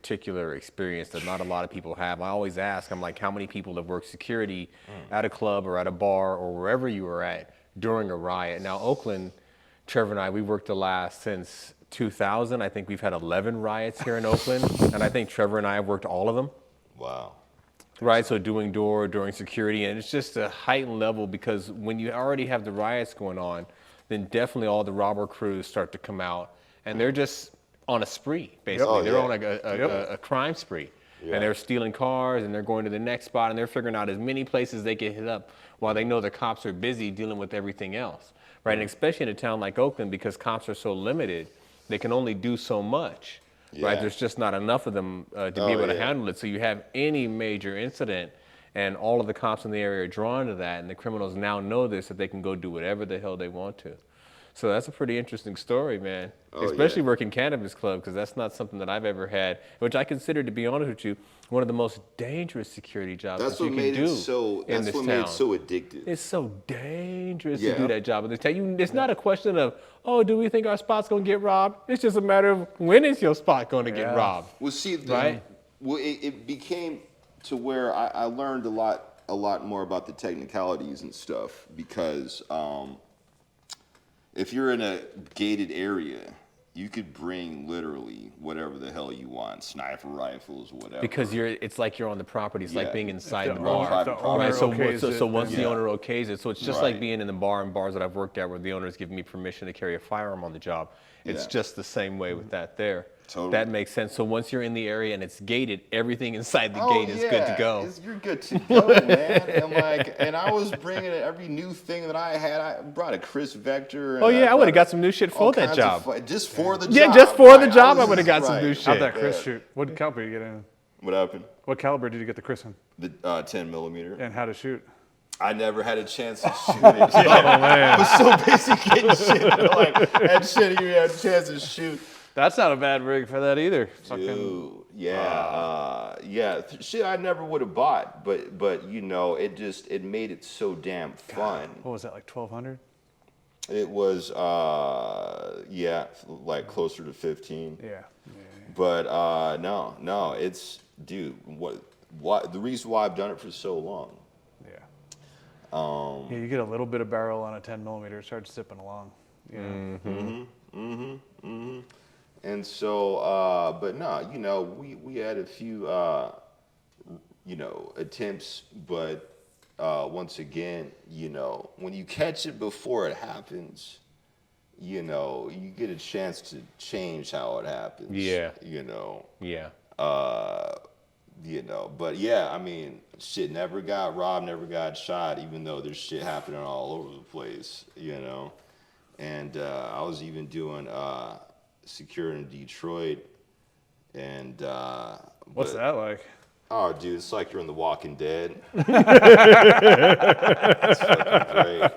particular experience that not a lot of people have. I always ask, I'm like, how many people have worked security at a club or at a bar or wherever you were at during a riot? Now, Oakland, Trevor and I, we worked the last since 2000. I think we've had 11 riots here in Oakland, and I think Trevor and I have worked all of them. Wow. Right, so doing security, and it's just a heightened level because when you already have the riots going on, then definitely all the robber crews start to come out, and they're just on a spree, basically. They're on a crime spree, and they're stealing cars, and they're going to the next spot, and they're figuring out as many places they can hit up while they know the cops are busy dealing with everything else, right? And especially in a town like Oakland, because cops are so limited, they can only do so much. Right, there's just not enough of them to be able to handle it. So you have any major incident, and all of the cops in the area are drawn to that, and the criminals now know this, that they can go do whatever the hell they want to. So that's a pretty interesting story, man. Especially working Cannabis Club, because that's not something that I've ever had, which I consider, to be honest with you, one of the most dangerous security jobs that you can do in this town. That's what made it so addictive. It's so dangerous to do that job in this town. It's not a question of, oh, do we think our spot's going to get robbed? It's just a matter of, when is your spot going to get robbed? Well, see, right? Well, it became to where I learned a lot more about the technicalities and stuff, because if you're in a gated area, you could bring literally whatever the hell you want, sniper rifles, whatever. Because it's like you're on the property. It's like being inside the bar. Right. So once the owner okays it, so it's just like being in the bar and bars that I've worked at where the owners give me permission to carry a firearm on the job. It's just the same way with that there. Totally. That makes sense. So once you're in the area and it's gated, everything inside the gate is good to go. You're good to go, man. And I was bringing every new thing that I had. I brought a Chris Vector. And I would have got some new shit for that job. Just for the job. Yeah, just for the job, I would have got some new shit. How'd that Chris shoot? What caliber did you get in? What happened? What caliber did you get the Chris in? The 10 millimeter. And how to shoot? I never had a chance to shoot it. I was so busy getting shit. Like, that shit, you had a chance to shoot. That's not a bad rig for that either. Dude, shit I never would have bought, but you know, it made it so damn fun. What was that, like 1,200? It was like closer to 15. Yeah. But no, it's, dude, what the reason why I've done it for so long. You get a little bit of barrel on a 10 millimeter, it starts zipping along. And so, but no, you know, we had a few, attempts, but once again, you know, when you catch it before it happens, you know, you get a chance to change how it happens. Yeah. You know. Yeah. But yeah, I mean, shit never got robbed, never got shot, even though there's shit happening all over the place, you know. And I was even doing security in Detroit, and what's that like? Oh, dude, it's like you're in The Walking Dead. It's fucking great.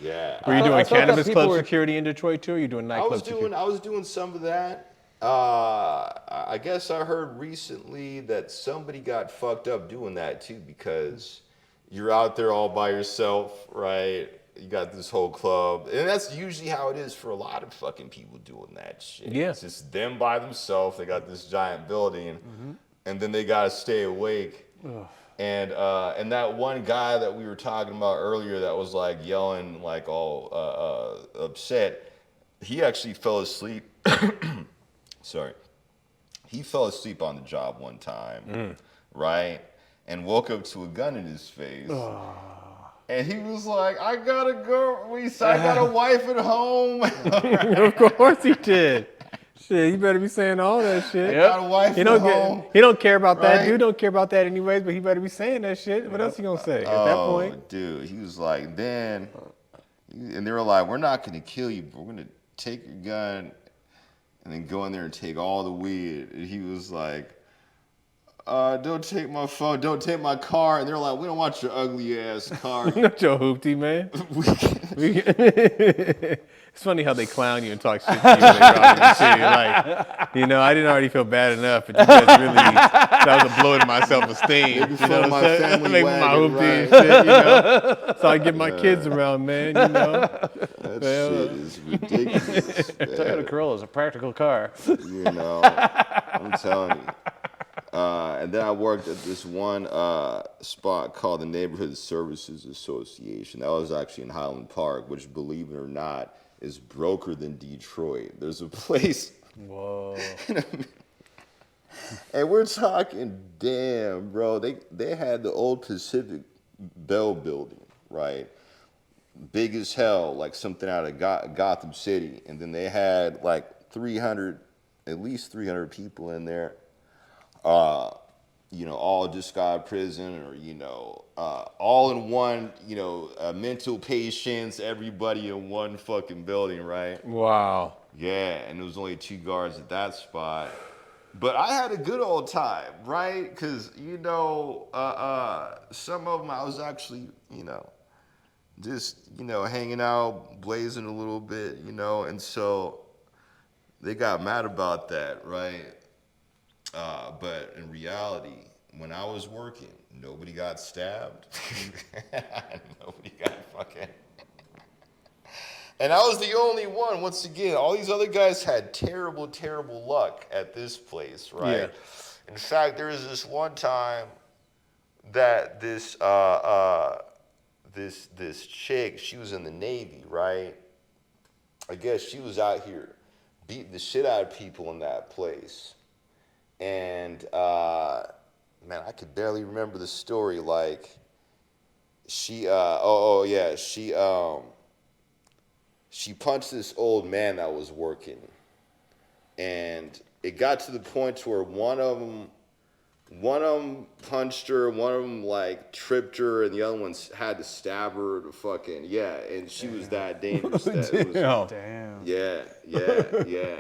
Yeah. Were you doing Cannabis Club security in Detroit too? Or you doing nightclub security? I was doing some of that. I guess I heard recently that somebody got fucked up doing that too, because you're out there all by yourself, right? You got this whole club, and that's usually how it is for a lot of fucking people doing that shit. Yeah. It's just them by themselves. They got this giant building, and then they gotta stay awake. And that one guy that we were talking about earlier that was like yelling, like all upset, he actually fell asleep. Sorry. He fell asleep on the job one time, right? And woke up to a gun in his face. And he was like, I gotta go. I got a wife at home. Of course he did. Shit, you better be saying all that shit. I got a wife at home. He don't care about that. Dude don't care about that anyways, but he better be saying that shit. What else he gonna say at that point? Dude, he was like, and they were like, we're not gonna kill you, but we're gonna take your gun and then go in there and take all the weed. And he was like, don't take my phone, don't take my car. And they're like, we don't want your ugly ass car. Not your hoopty, man. It's funny how they clown you and talk shit to you when they rob in the city. Like, you know, I didn't already feel bad enough, but you guys really, that was a blow to my self-esteem. Making You fun know of what my I'm saying? family Making my wagon, hoopty and right. shit, you know. So I get my kids around, man, you know. That shit is ridiculous. Toyota Corolla is a practical car. You know, I'm telling you. And then I worked at this one spot called the Neighborhood Services Association. That was actually in Highland Park, which, believe it or not, is broker than Detroit. There's a place. Whoa. And we're talking, damn, bro. They had the old Pacific Bell building, right? Big as hell, like something out of Gotham City. And then they had like at least 300 people in there. You know, all just got out of prison, or, you know, all in one, you know, mental patients, everybody in one fucking building, right? Wow. Yeah, and there was only 2 guards at that spot. But I had a good old time, right? Because, you know, some of them I was actually, you know, just, you know, hanging out, blazing a little bit, you know, and so they got mad about that, right? But in reality, when I was working, nobody got stabbed. Nobody got fucking... And I was the only one, once again. All these other guys had terrible, terrible luck at this place, right? Yeah. In fact, there was this one time that this chick, she was in the Navy, right? I guess she was out here beating the shit out of people in that place. And, man, I could barely remember the story. Like, she punched this old man that was working. And it got to the point to where one of them punched her, one of them, like, tripped her, and the other one had to stab her to fucking, yeah. And she was that dangerous. That it was, Damn. yeah.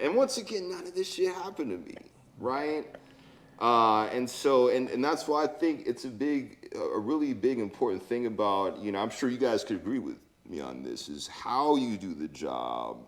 And once again, none of this shit happened to me. Right? And so, and that's why I think it's a really big important thing about, you know, I'm sure you guys could agree with me on this, is how you do the job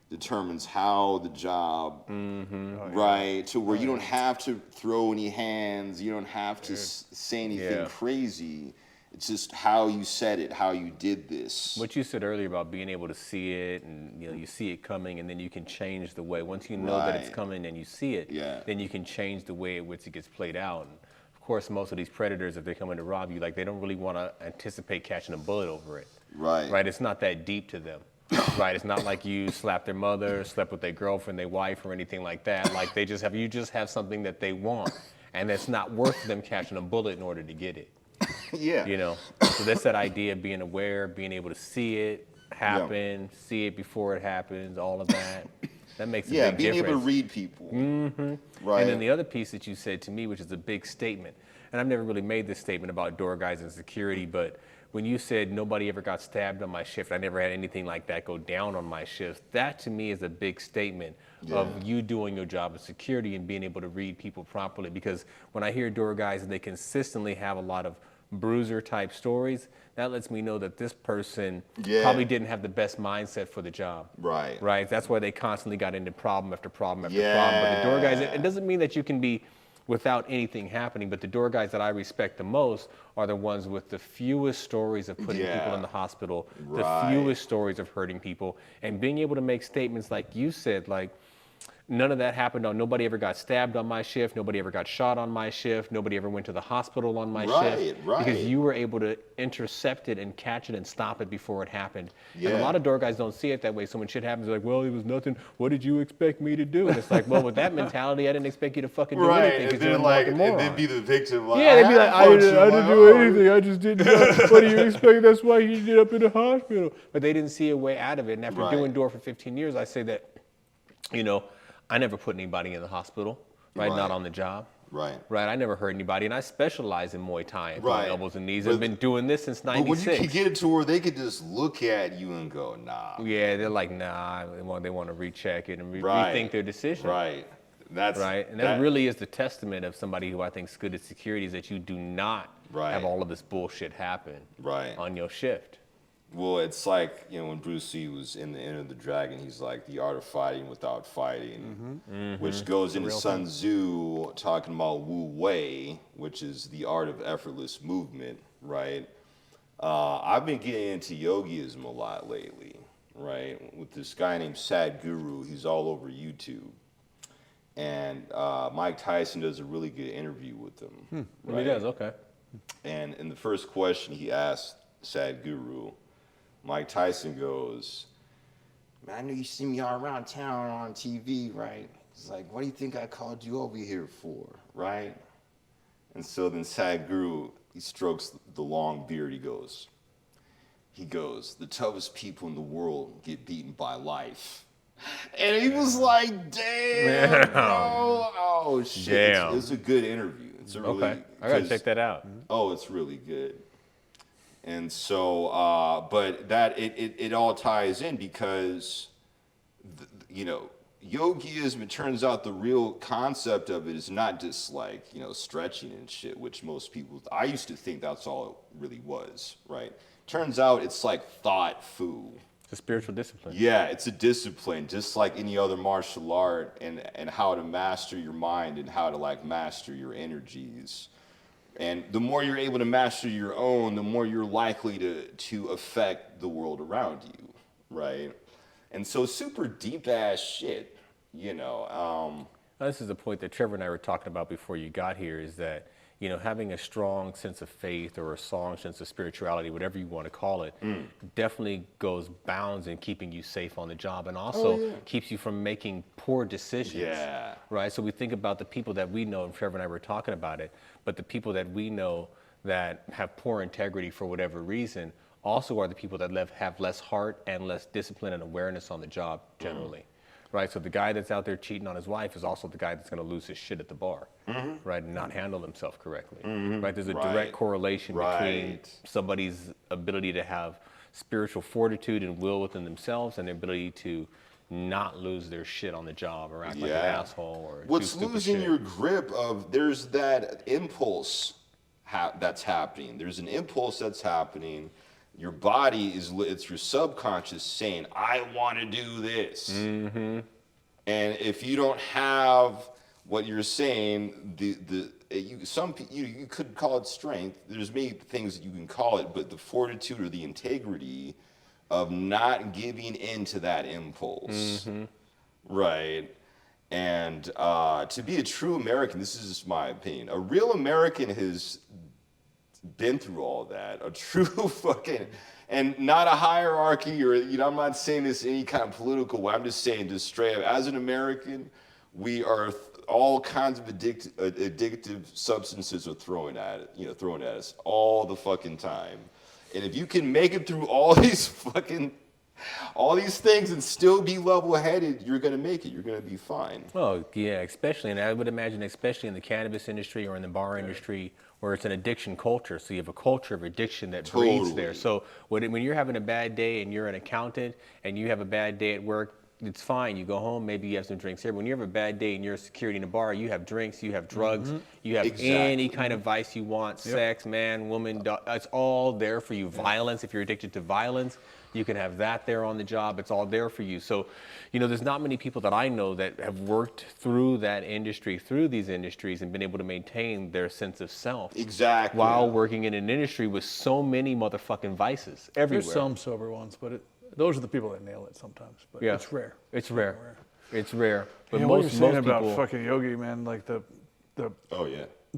determines how the job, right? To where you don't have to throw any hands, you don't have to say anything crazy. It's just how you said it, how you did this. What you said earlier about being able to see it, and you know, you see it coming, and then you can change the way. Once you know that it's coming and you see it, then you can change the way in which it gets played out. And of course, most of these predators, if they're coming to rob you, like, they don't really want to anticipate catching a bullet over it. Right. It's not that deep to them. Right. It's not like you slapped their mother, slept with their girlfriend, their wife, or anything like that. Like, you just have something that they want, and it's not worth them catching a bullet in order to get it. You know, so that's that idea of being aware, being able to see it happen, see it before it happens, all of that. That makes a big difference. Yeah, being able to read people. Right. And then the other piece that you said to me, which is a big statement, and I've never really made this statement about door guys and security, but when you said nobody ever got stabbed on my shift, I never had anything like that go down on my shift, that to me is a big statement of you doing your job of security and being able to read people properly. Because when I hear door guys and they consistently have a lot of bruiser type stories, that lets me know that this person probably didn't have the best mindset for the job. Right. That's why they constantly got into problem after problem after problem. But the door guys, it doesn't mean that you can be without anything happening, but the door guys that I respect the most are the ones with the fewest stories of putting people in the hospital, the fewest stories of hurting people, and being able to make statements like you said, like, none of that happened nobody ever got stabbed on my shift, nobody ever got shot on my shift, nobody ever went to the hospital on my shift. Because you were able to intercept it and catch it and stop it before it happened. And a lot of door guys don't see it that way, so when shit happens, they're like, well, it was nothing, what did you expect me to do? And it's like, well, with that mentality, I didn't expect you to fucking do anything, because you're a fucking moron. And then be the victim. Like, they'd be like, I didn't do anything, I just didn't know. What do you expect? That's why he ended up in the hospital. But they didn't see a way out of it. And after doing door for 15 years, I say that, you know, I never put anybody in the hospital, not on the job. I never hurt anybody, and I specialize in Muay Thai and elbows and knees. I've been doing this since '96. But when you could get it to where they could just look at you and go, nah. Yeah, they're like, nah. They want to recheck it and rethink their decision. That's right. And that really is the testament of somebody who I think is good at security, is that you do not have all of this bullshit happen on your shift. Well, it's like, you know, when Bruce Lee was in the Enter the Dragon, he's like the art of fighting without fighting, which goes into Sun Tzu talking about Wu Wei, which is the art of effortless movement, right? I've been getting into yogiism a lot lately, right? With this guy named Sadhguru. He's all over YouTube. And Mike Tyson does a really good interview with him. Right? He does, okay. And in the first question he asked Sadhguru, Mike Tyson goes, "Man, I know you see me all around town on TV, right?" He's like, "What do you think I called you over here for, right?" And so then Sadhguru, he strokes the long beard. He goes, "The toughest people in the world get beaten by life." And he was like, "Damn, bro. Oh, shit." Damn. It's a good interview. It's a really, okay. I gotta check that out. Oh, it's really good. And so, but that it all ties in because, you know, yogiism, it turns out the real concept of it is not just like, you know, stretching and shit, which most people, I used to think that's all it really was, right? Turns out it's like thought fu. It's a spiritual discipline. Yeah, it's a discipline, just like any other martial art, and how to master your mind and how to like master your energies. And the more you're able to master your own, the more you're likely to affect the world around you, right? And so super deep ass shit, you know. This is the point that Trevor and I were talking about before you got here, is that, you know, having a strong sense of faith or a strong sense of spirituality, whatever you want to call it, definitely goes bounds in keeping you safe on the job, and also keeps you from making poor decisions. Yeah. Right? So we think about the people that we know, and Trevor and I were talking about it, but the people that we know that have poor integrity for whatever reason also are the people that have less heart and less discipline and awareness on the job generally. Right? So the guy that's out there cheating on his wife is also the guy that's going to lose his shit at the bar, right, and not handle himself correctly. Right? There's a direct correlation between somebody's ability to have spiritual fortitude and will within themselves and their ability to not lose their shit on the job or act like an asshole or what's do stupid losing shit. your grip of, there's that impulse that's happening. There's an impulse that's happening. Your body it's your subconscious saying, "I want to do this." And if you don't have what you're saying, you could call it strength. There's many things that you can call it, but the fortitude or the integrity of not giving in to that impulse, right? And to be a true American, this is just my opinion, a real American has been through all that. A true fucking, and not a hierarchy or, you know, I'm not saying this in any kind of political way. I'm just saying, just straight up, as an American, we are all kinds of addictive substances are thrown at us all the fucking time. And if you can make it through all these things and still be level-headed, you're gonna make it. You're gonna be fine. Oh yeah, especially, and I would imagine especially in the cannabis industry or in the bar industry, where it's an addiction culture. So you have a culture of addiction that breeds there. So when you're having a bad day and you're an accountant and you have a bad day at work, it's fine. You go home, maybe you have some drinks here. When you have a bad day and you're a security in a bar, you have drinks, you have drugs, you have any kind of vice you want, sex, man, woman, dog, it's all there for you. Violence, if you're addicted to violence, you can have that there on the job. It's all there for you. So, you know, there's not many people that I know that have worked through that industry, through these industries, and been able to maintain their sense of self. Exactly. While working in an industry with so many motherfucking vices everywhere. There's some sober ones, but those are the people that nail it sometimes. But it's rare. It's rare. It's rare. But what you're saying most about people, fucking yogi, man, like the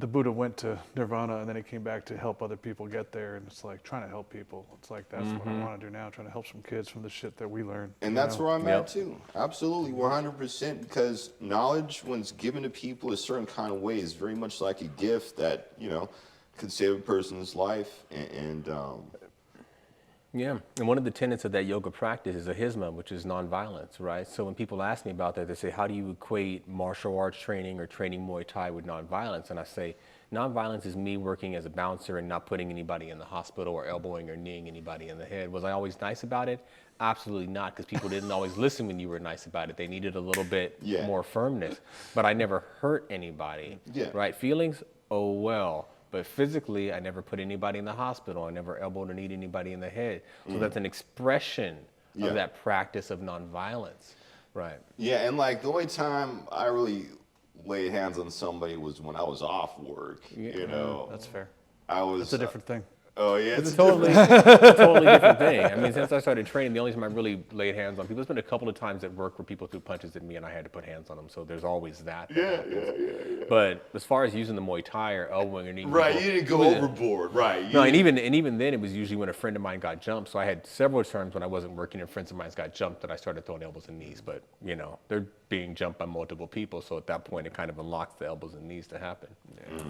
Buddha went to Nirvana and then he came back to help other people get there, and it's like trying to help people. It's like that's what I want to do now, trying to help some kids from the shit that we learned. And that's where I'm at too. Absolutely, 100%. Because knowledge, when it's given to people a certain kind of way, is very much like a gift that, you know, could save a person's life. And Yeah, and one of the tenets of that yoga practice is ahimsa, which is nonviolence, right? So when people ask me about that, they say, how do you equate martial arts training or training Muay Thai with nonviolence? And I say, nonviolence is me working as a bouncer and not putting anybody in the hospital or elbowing or kneeing anybody in the head. Was I always nice about it? Absolutely not, because people didn't always listen when you were nice about it. They needed a little bit more firmness. But I never hurt anybody, right? Feelings, oh well. But physically, I never put anybody in the hospital. I never elbowed or kneed anybody in the head. So that's an expression of that practice of nonviolence, right? Yeah, and like the only time I really laid hands on somebody was when I was off work. You know, That's fair. I was. It's a different thing. Oh yeah, It's a totally different thing. I mean, since I started training, the only time I really laid hands on people, there's been a couple of times at work where people threw punches at me and I had to put hands on them. So there's always that. Yeah. But as far as using the Muay Thai or elbowing or kneeing, Right, you didn't go overboard, right? No, and even then, it was usually when a friend of mine got jumped. So I had several times when I wasn't working and friends of mine got jumped that I started throwing elbows and knees. But you know, they're being jumped by multiple people, so at that point, it kind of unlocks the elbows and knees to happen. Yeah.